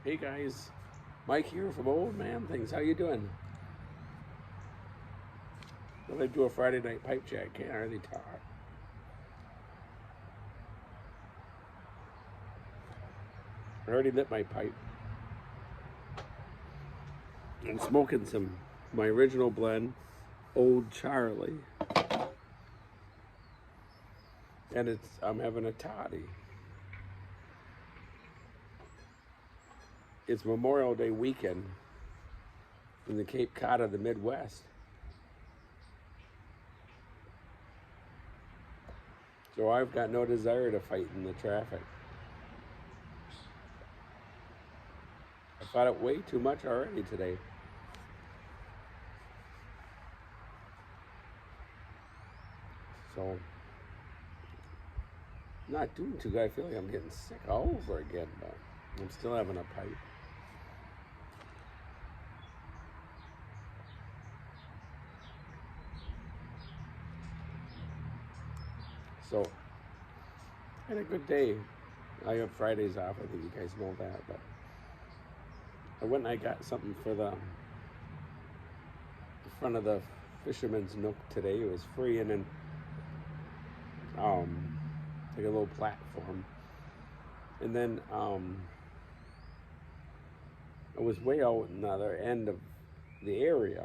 Hey guys, Mike here from Old Man Things. How you doing? Thought I'd do a Friday night pipe chat. Can't hardly talk. I already lit my pipe. I'm smoking my original blend, Old Charlie, and I'm having a toddy. It's Memorial Day weekend in the Cape Cod of the Midwest. So I've got no desire to fight in the traffic. I fought it way too much already today. So, not doing too good. I feel like I'm getting sick all over again, but I'm still having a pipe. So, I had a good day. I have Fridays off. I think you guys know that, but I went and I got something for the front of the Fisherman's Nook today. It was free, and then like a little platform. And then I was way out in the other end of the area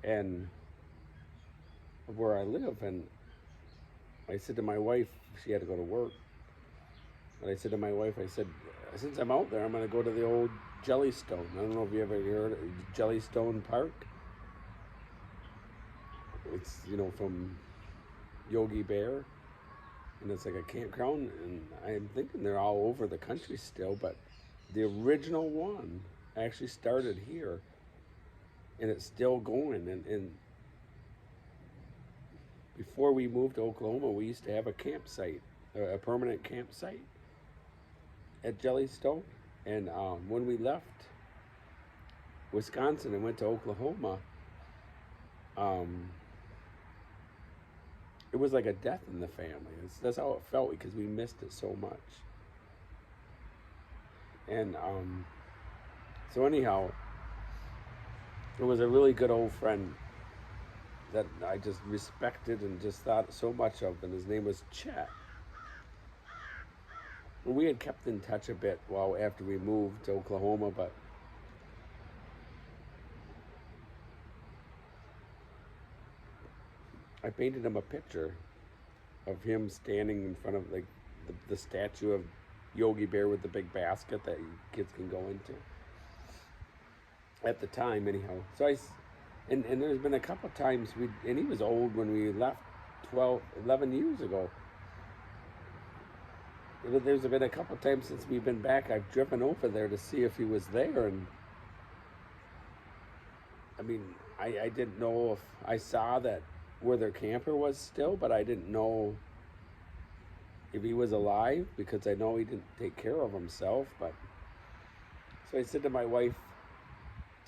and where I live, and I said to my wife, she had to go to work, but I said to my wife, I said, since I'm out there, I'm going to go to the old Jellystone. I don't know if you ever heard of Jellystone Park. It's, from Yogi Bear, and it's like a campground, and I'm thinking they're all over the country still, but the original one actually started here, and it's still going, and before we moved to Oklahoma, we used to have a campsite, a permanent campsite at Jellystone, and when we left Wisconsin and went to Oklahoma, it was like a death in the family. That's how it felt, because we missed it so much. And so anyhow, it was a really good old friend that I just respected and just thought so much of, and his name was Chet. And we had kept in touch a bit after we moved to Oklahoma, but I painted him a picture of him standing in front of the statue of Yogi Bear with the big basket that kids can go into. At the time, anyhow. So and there's been a couple of times and he was old when we left 11 years ago. There's been a couple of times since we've been back, I've driven over there to see if he was there, and I mean, I didn't know if I saw that where their camper was still, but I didn't know if he was alive, because I know he didn't take care of himself. But so I said to my wife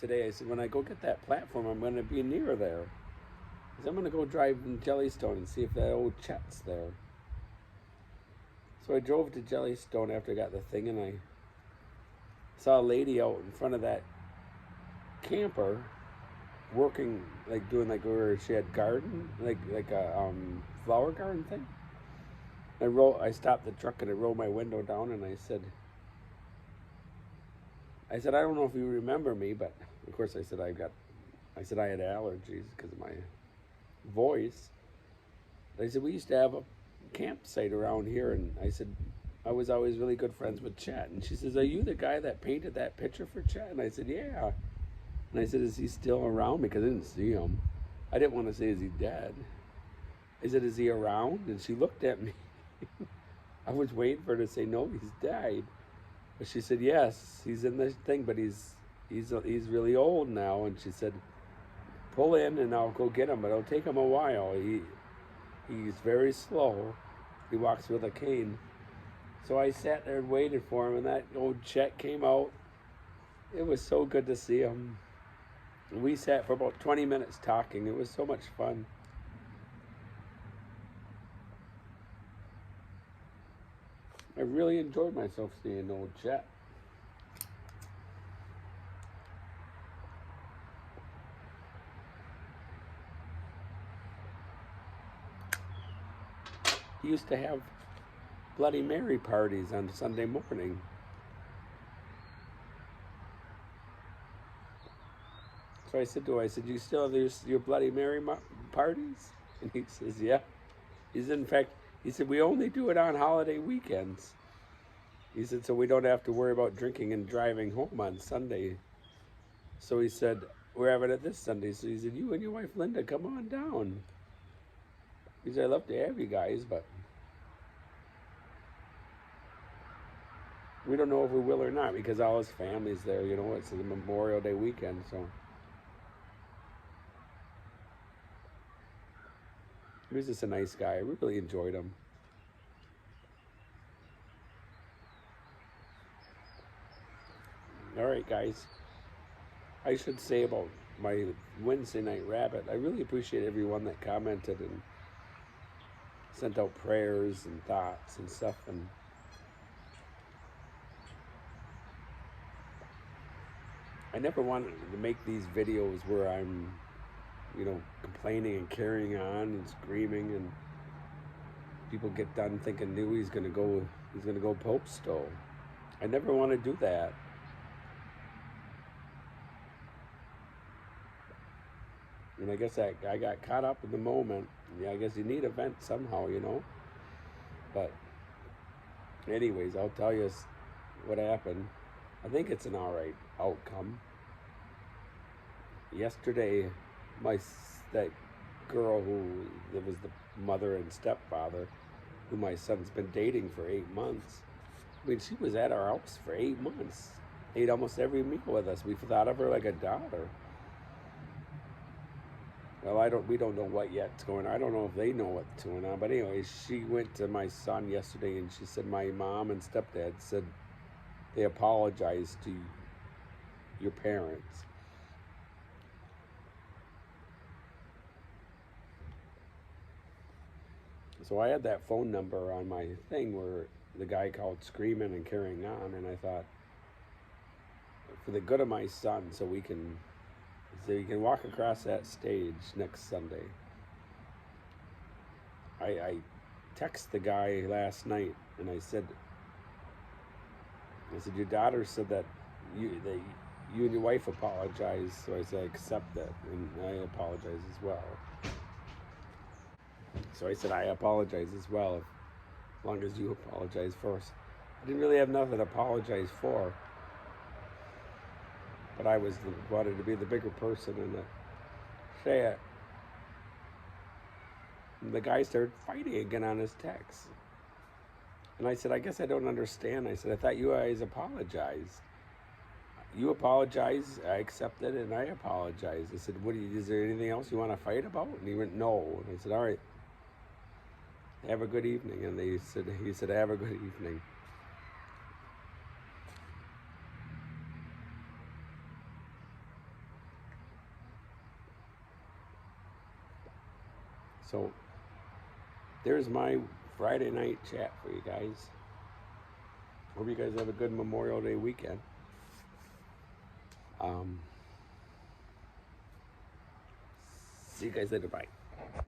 today, I said, when I go get that platform, I'm going to be near there. I said, I'm going to go drive in Jellystone and see if that old Chet's there. So I drove to Jellystone after I got the thing, and I saw a lady out in front of that camper working, doing where she had garden, like a flower garden thing. I stopped the truck and I rolled my window down, and I said, I don't know if you remember me, but of course I said I had allergies because of my voice. I said, we used to have a campsite around here, and I said, I was always really good friends with Chet. And she says, are you the guy that painted that picture for Chet? And I said, yeah. And I said, is he still around? Because I didn't see him. I didn't want to say, is he dead? I said, is he around? And she looked at me. I was waiting for her to say, no, he's died. But she said, yes, he's in this thing, but he's really old now. And she said, pull in and I'll go get him, but it'll take him a while. He's very slow. He walks with a cane. So I sat there and waited for him, and that old Chet came out. It was so good to see him. We sat for about 20 minutes talking. It was so much fun. I really enjoyed myself seeing old Chet. he used to have Bloody Mary parties on Sunday morning. So I said to him, I said, "You still have your Bloody Mary parties?" And he says, "Yeah." He said, "In fact," he said, "we only do it on holiday weekends." He said, "So we don't have to worry about drinking and driving home on Sunday." So he said, "We're having it this Sunday." So he said, "You and your wife Linda, come on down." He said, "I'd love to have you guys, but we don't know if we will or not because all his family's there. You know, it's the Memorial Day weekend, so." He was just a nice guy. I really enjoyed him. All right, guys. I should say about my Wednesday night rabbit, I really appreciate everyone that commented and sent out prayers and thoughts and stuff. And I never wanted to make these videos where I'm, complaining and carrying on and screaming, and people get done thinking he's gonna go postal. I never want to do that. And I guess I got caught up in the moment. Yeah, I guess you need a vent somehow, But anyways, I'll tell you what happened. I think it's an all right outcome. Yesterday, that girl that was the mother and stepfather, who my son's been dating for 8 months. I mean, she was at our house for 8 months. Ate almost every meal with us. We thought of her like a daughter. Well, we don't know what yet's going on. I don't know if they know what's going on. But anyway, she went to my son yesterday and she said my mom and stepdad said they apologized to your parents. So I had that phone number on my thing where the guy called screaming and carrying on, and I thought, for the good of my son, so he can walk across that stage next Sunday. I texted the guy last night and I said, your daughter said that you and your wife apologized, so I said I accept that and I apologize as well. So I said I apologize as well, as long as you apologize first. I didn't really have nothing to apologize for, but I wanted to be the bigger person and say it. And the guy started fighting again on his text. And I said, I guess I don't understand. I said, I thought you guys apologized. You apologized, I accepted it, and I apologized. I said, is there anything else you want to fight about? And he went, no. And I said, all right, have a good evening. And he said, have a good evening. So there's my Friday night chat for you guys. Hope you guys have a good Memorial Day weekend. See you guys later. Bye.